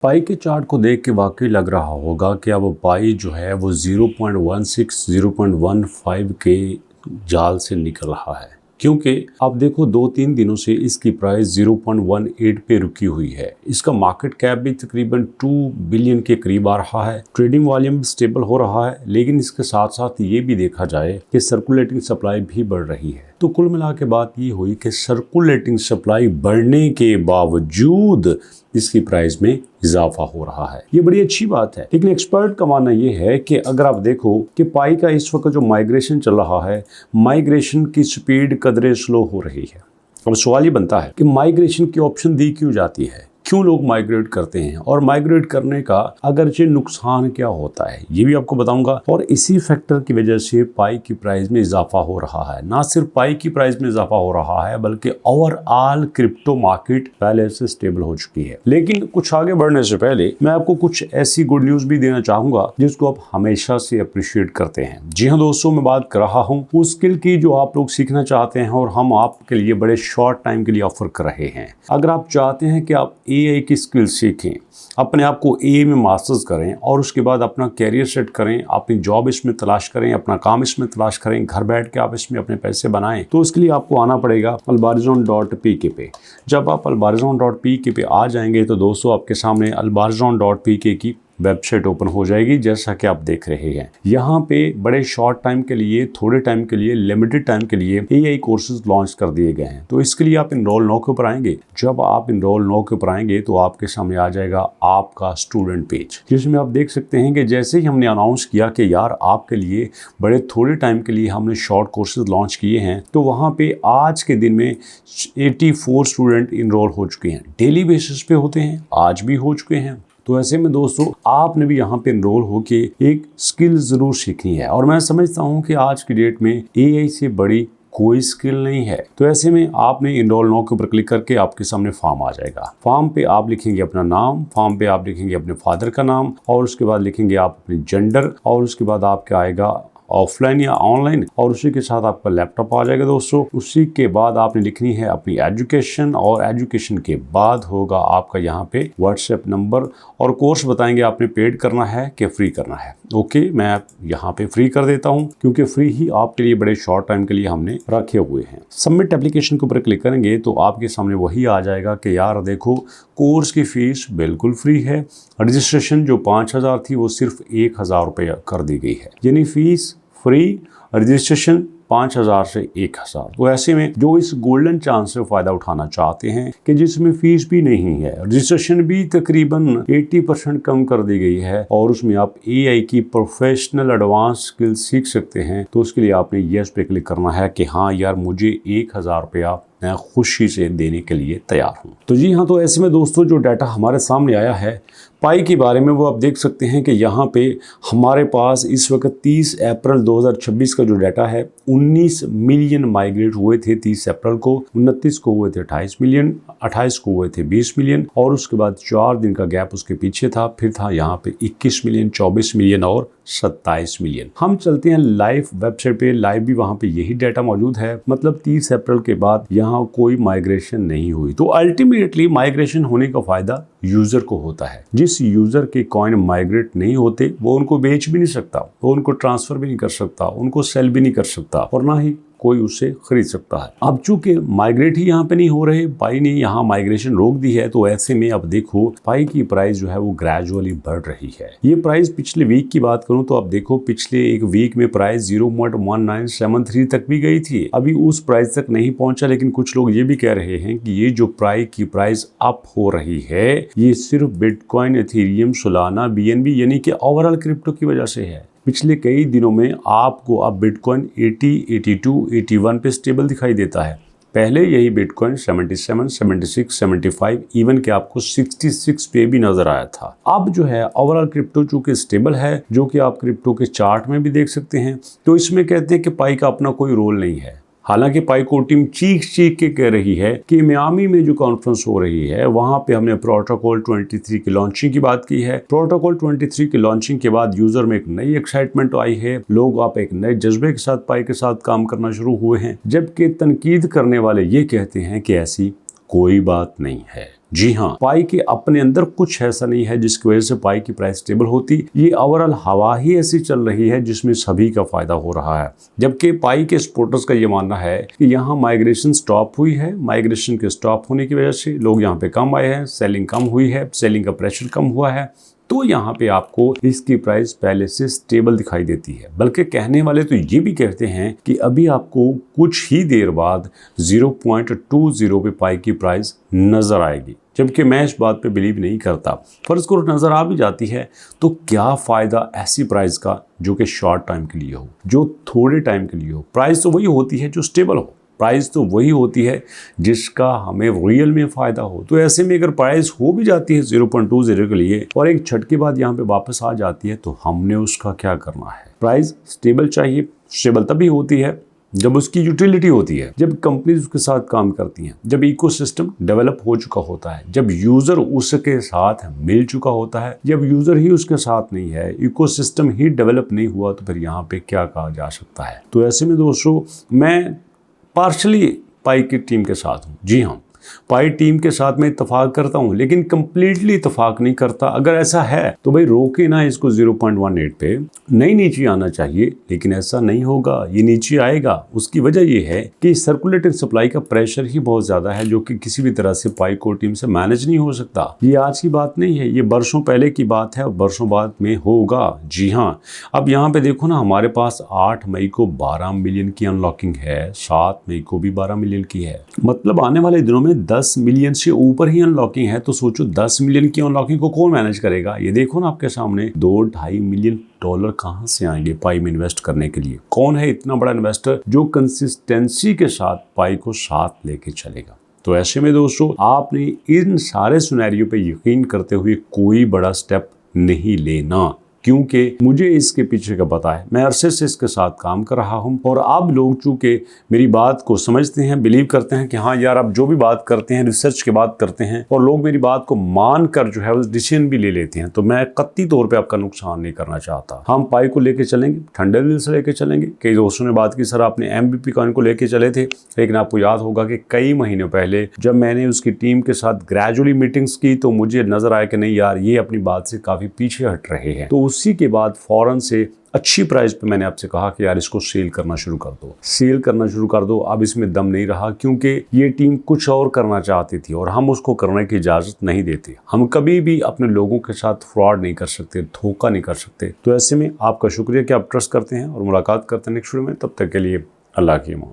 पाई के चार्ट को देख के वाकई लग रहा होगा कि अब पाई जो है वो 0.16 0.15 के जाल से निकल रहा है, क्योंकि आप देखो 2-3 दिनों से इसकी प्राइस 0.18 पे रुकी हुई है। इसका मार्केट कैप भी तकरीबन 2 बिलियन के करीब आ रहा है। ट्रेडिंग वॉल्यूम भी स्टेबल हो रहा है, लेकिन इसके साथ साथ ये भी देखा जाए कि सर्कुलेटिंग सप्लाई भी बढ़ रही है। तो कुल मिला के बात ये हुई कि सर्कुलेटिंग सप्लाई बढ़ने के बावजूद इसकी प्राइस में इजाफा हो रहा है। ये बड़ी अच्छी बात है, लेकिन एक्सपर्ट का मानना ये है कि अगर आप देखो कि पाई का इस वक्त जो माइग्रेशन चल रहा है, माइग्रेशन की स्पीड कदरे स्लो हो रही है। अब सवाल ये बनता है कि माइग्रेशन की ऑप्शन दी क्यों जाती है, क्यों लोग माइग्रेट करते हैं, और माइग्रेट करने का अगरचे नुकसान क्या होता है, ये भी आपको बताऊंगा। और इसी फैक्टर की वजह से पाई की प्राइस में इजाफा हो रहा है। ना सिर्फ पाई की प्राइस में इजाफा हो रहा है, बल्कि ओवरऑल क्रिप्टो मार्केट पहले से स्टेबल हो चुकी है। लेकिन कुछ आगे बढ़ने से पहले मैं आपको कुछ ऐसी गुड न्यूज भी देना चाहूंगा जिसको आप हमेशा से अप्रिशिएट करते हैं। जी हाँ दोस्तों, मैं बात कर रहा हूँ उस स्किल की जो आप लोग सीखना चाहते हैं और हम आपके लिए बड़े शॉर्ट टाइम के लिए ऑफर कर रहे हैं। अगर आप चाहते हैं कि आप एआई की स्किल सीखें, अपने आप को एआई में मास्टर्स करें और उसके बाद अपना कैरियर सेट करें, अपनी जॉब इसमें तलाश करें, अपना काम इसमें तलाश करें, घर बैठ के आप इसमें अपने पैसे बनाएं, तो उसके लिए आपको आना पड़ेगा albarzon.pk पे। जब आप albarzon.pk पे आ जाएंगे तो दोस्तों आपके सामने albarzon.pk की वेबसाइट ओपन हो जाएगी, जैसा कि आप देख रहे हैं। यहाँ पे बड़े शॉर्ट टाइम के लिए, थोड़े टाइम के लिए, लिमिटेड टाइम के लिए एआई कोर्सेज लॉन्च कर दिए गए हैं। तो इसके लिए आप इनरोल नाउ के ऊपर आएंगे। जब आप इनरोल नाउ के ऊपर आएंगे तो आपके सामने आ जाएगा आपका स्टूडेंट पेज, जिसमें आप देख सकते हैं कि जैसे ही हमने अनाउंस किया कि यार आपके लिए बड़े थोड़े टाइम के लिए हमने शॉर्ट कोर्सेज लॉन्च किए हैं, तो वहाँ पे आज के दिन में 84 स्टूडेंट इनरोल हो चुके हैं। डेली बेसिस पे होते हैं, आज भी हो चुके हैं। तो ऐसे में दोस्तों आपने भी यहाँ पे एनरोल होके एक स्किल जरूर सीखनी है, और मैं समझता हूँ कि आज की डेट में एआई से बड़ी कोई स्किल नहीं है। तो ऐसे में आपने इनरोल नाउ के ऊपर क्लिक करके आपके सामने फॉर्म आ जाएगा। फॉर्म पे आप लिखेंगे अपना नाम, फॉर्म पे आप लिखेंगे अपने फादर का नाम, और उसके बाद लिखेंगे आप अपनी जेंडर, और उसके बाद आपका आएगा ऑफलाइन या ऑनलाइन, और उसी के साथ आपका लैपटॉप आ जाएगा दोस्तों। उसी के बाद आपने लिखनी है अपनी एजुकेशन, और एजुकेशन के बाद होगा आपका यहाँ पे व्हाट्सएप नंबर, और कोर्स बताएंगे आपने पेड करना है कि फ्री करना है। ओके, मैं यहाँ पे फ्री कर देता हूँ, क्योंकि फ्री ही आपके लिए बड़े शॉर्ट टाइम के लिए हमने रखे हुए हैं। सबमिट एप्लीकेशन के ऊपर क्लिक करेंगे तो आपके सामने वही आ जाएगा कि यार देखो कोर्स की फीस बिल्कुल फ्री है। रजिस्ट्रेशन जो 5,000 थी वो सिर्फ 1,000 रुपये कर दी गई है, यानी फीस फ्री, रजिस्ट्रेशन 5,000 से 1,000। तो ऐसे में जो इस गोल्डन चांस से फायदा उठाना चाहते हैं कि जिसमें फीस भी नहीं है, रजिस्ट्रेशन भी तकरीबन 80% कम कर दी गई है, और उसमें आप एआई की प्रोफेशनल एडवांस स्किल सीख सकते हैं, तो उसके लिए आपने यस पे क्लिक करना है कि हाँ यार मुझे 1,000 रुपया मैं खुशी से देने के लिए तैयार हूँ। तो जी हाँ, तो ऐसे में दोस्तों जो डाटा हमारे सामने आया है पाई के बारे में, वो आप देख सकते हैं कि यहाँ पे हमारे पास इस वक्त 30 अप्रैल 2026 का जो डाटा है, 19 मिलियन माइग्रेट हुए थे 30 अप्रैल को, 29 को हुए थे 28 मिलियन, 28 को हुए थे 20 मिलियन, और उसके बाद 4 दिन का गैप उसके पीछे था, फिर था यहाँ पे 21 मिलियन, 24 मिलियन और 27 मिलियन। हम चलते हैं लाइव वेबसाइट पे, लाइव भी वहाँ पे यही डाटा मौजूद है, मतलब 30 अप्रैल के बाद यहाँ कोई माइग्रेशन नहीं हुई। तो अल्टीमेटली माइग्रेशन होने का फायदा यूजर को होता है। जिस यूजर के कॉइन माइग्रेट नहीं होते वो उनको बेच भी नहीं सकता, वो उनको ट्रांसफर भी नहीं कर सकता, उनको सेल भी नहीं कर सकता, और ना ही कोई उसे खरीद सकता है। अब चूंकि माइग्रेट ही यहाँ पे नहीं हो रहे, पाई ने यहाँ माइग्रेशन रोक दी है, तो ऐसे में अब देखो पाई की प्राइस जो है वो ग्रेजुअली बढ़ रही है। ये प्राइस पिछले वीक की बात करूं तो अब देखो पिछले एक वीक में प्राइस 0.1973 तक भी गई थी, अभी उस प्राइस तक नहीं पहुंचा। लेकिन कुछ लोग ये भी कह रहे हैं कि ये जो प्राइस अप हो रही है, ये सिर्फ बिटकॉइन, एथेरियम, सोलाना, बीएनबी यानी कि ओवरऑल क्रिप्टो की वजह से है। पिछले कई दिनों में आपको अब बिटकॉइन 80, 82, 81 पे स्टेबल दिखाई देता है। पहले यही बिटकॉइन 77, 76, 75, इवन के आपको 66 पे भी नजर आया था। अब जो है ओवरऑल क्रिप्टो चूंकि स्टेबल है, जो कि आप क्रिप्टो के चार्ट में भी देख सकते हैं, तो इसमें कहते हैं कि पाई का अपना कोई रोल नहीं है। हालांकि पाई को टीम चीख के कह रही है कि मियामी में जो कॉन्फ्रेंस हो रही है वहां पे हमने प्रोटोकॉल 23 की लॉन्चिंग की बात की है। प्रोटोकॉल 23 की लॉन्चिंग के बाद यूजर में एक नई एक्साइटमेंट आई है, लोग आप एक नए जज्बे के साथ पाई के साथ काम करना शुरू हुए हैं, जबकि तनकीद करने वाले ये कहते हैं कि ऐसी कोई बात नहीं है। जी हाँ, पाई के अपने अंदर कुछ ऐसा नहीं है जिसकी वजह से पाई की प्राइस स्टेबल होती। ये ओवरऑल हवा ही ऐसी चल रही है जिसमें सभी का फायदा हो रहा है। जबकि पाई के सपोर्टर्स का ये मानना है कि यहाँ माइग्रेशन स्टॉप हुई है, माइग्रेशन के स्टॉप होने की वजह से लोग यहाँ पे कम आए हैं, सेलिंग कम हुई है, सेलिंग का प्रेशर कम हुआ है, तो यहाँ पे आपको इसकी प्राइस पहले से स्टेबल दिखाई देती है। बल्कि कहने वाले तो ये भी कहते हैं कि अभी आपको कुछ ही देर बाद 0.20 पे पाई की प्राइस नजर आएगी, जबकि मैं इस बात पे बिलीव नहीं करता। फर्ज करो नजर आ भी जाती है तो क्या फायदा ऐसी प्राइस का जो कि शॉर्ट टाइम के लिए हो, जो थोड़े टाइम के लिए हो। प्राइस तो वही होती है जो स्टेबल हो, प्राइस तो वही होती है जिसका हमें रियल में फ़ायदा हो। तो ऐसे में अगर प्राइस हो भी जाती है 0.20 के लिए और एक झटके बाद यहाँ पे वापस आ जाती है तो हमने उसका क्या करना है। प्राइस स्टेबल चाहिए। स्टेबल तभी होती है जब उसकी यूटिलिटी होती है, जब कंपनीज उसके साथ काम करती हैं, जब इकोसिस्टम डेवलप हो चुका होता है, जब यूज़र उसके साथ मिल चुका होता है। जब यूज़र ही उसके साथ नहीं है, इकोसिस्टम ही डेवलप नहीं हुआ, तो फिर यहाँ पे क्या कहा जा सकता है। तो ऐसे में दोस्तों मैं पार्शली पाई की टीम के साथ हूँ। जी हाँ, पाई टीम के साथ मैं इत्तेफाक करता हूँ, लेकिन कंप्लीटली इत्तेफाक नहीं करता। अगर ऐसा है तो भाई रोके ना इसको 0.18 पे, नहीं नीचे आना चाहिए, लेकिन ऐसा नहीं होगा, ये नीचे आएगा। उसकी वजह ये है कि सर्कुलेटिंग सप्लाई का प्रेशर ही बहुत ज़्यादा है, जो कि किसी भी तरह से पाई कोर टीम से मैनेज नहीं हो सकता। ये आज की बात नहीं है, ये बरसों पहले की बात है और बरसों बाद में होगा। जी हाँ, अब यहाँ पे देखो ना, हमारे पास 8 मई को 12 मिलियन की अनलॉकिंग है, 7 मई को भी 12 मिलियन की है। मतलब आने वाले दिनों में 10 मिलियन से ऊपर ही अनलॉकिंग है। तो सोचो 10 मिलियन की अनलॉकिंग को कौन मैनेज करेगा। ये देखो ना आपके सामने, $2-2.5 मिलियन कहां से आएंगे पाई में इन्वेस्ट करने के लिए। कौन है इतना बड़ा इन्वेस्टर जो कंसिस्टेंसी के साथ पाई को साथ लेके चलेगा। तो ऐसे में दोस्तों आपने इन सारे सिनेरियो पे यकीन करते हुए कोई बड़ा स्टेप नहीं लेना, क्योंकि मुझे इसके पीछे का पता है। मैं अरसे से इसके साथ काम कर रहा हूं और आप लोग चूंकि मेरी बात को समझते हैं, बिलीव करते हैं कि हाँ यार आप जो भी बात करते हैं रिसर्च के बाद करते हैं, और लोग मेरी बात को मान कर जो है वो डिसीजन भी ले लेते हैं, तो मैं कतई तौर पे आपका नुकसान नहीं करना चाहता। हम पाई को लेके चलेंगे, ठंडे दिल से लेके चलेंगे। कई दोस्तों ने बात की सर आपने MVP कॉइन को लेके चले थे, लेकिन आपको याद होगा कि कई महीनों पहले जब मैंने उसकी टीम के साथ ग्रेजुअली मीटिंग्स की तो मुझे नजर आया कि नहीं यार ये अपनी बात से काफी पीछे हट रहे हैं। तो उसी के बाद फौरन से अच्छी प्राइस पे मैंने आपसे कहा कि यार इसको सेल करना शुरू कर दो, सेल करना शुरू कर दो। अब इसमें दम नहीं रहा, क्योंकि ये टीम कुछ और करना चाहती थी और हम उसको करने की इजाजत नहीं देते। हम कभी भी अपने लोगों के साथ फ्रॉड नहीं कर सकते, धोखा नहीं कर सकते। तो ऐसे में आपका शुक्रिया कि आप ट्रस्ट करते हैं और मुलाकात करते हैं नेक्स्ट वीडियो में। तब तक के लिए अल्लाह की अमान।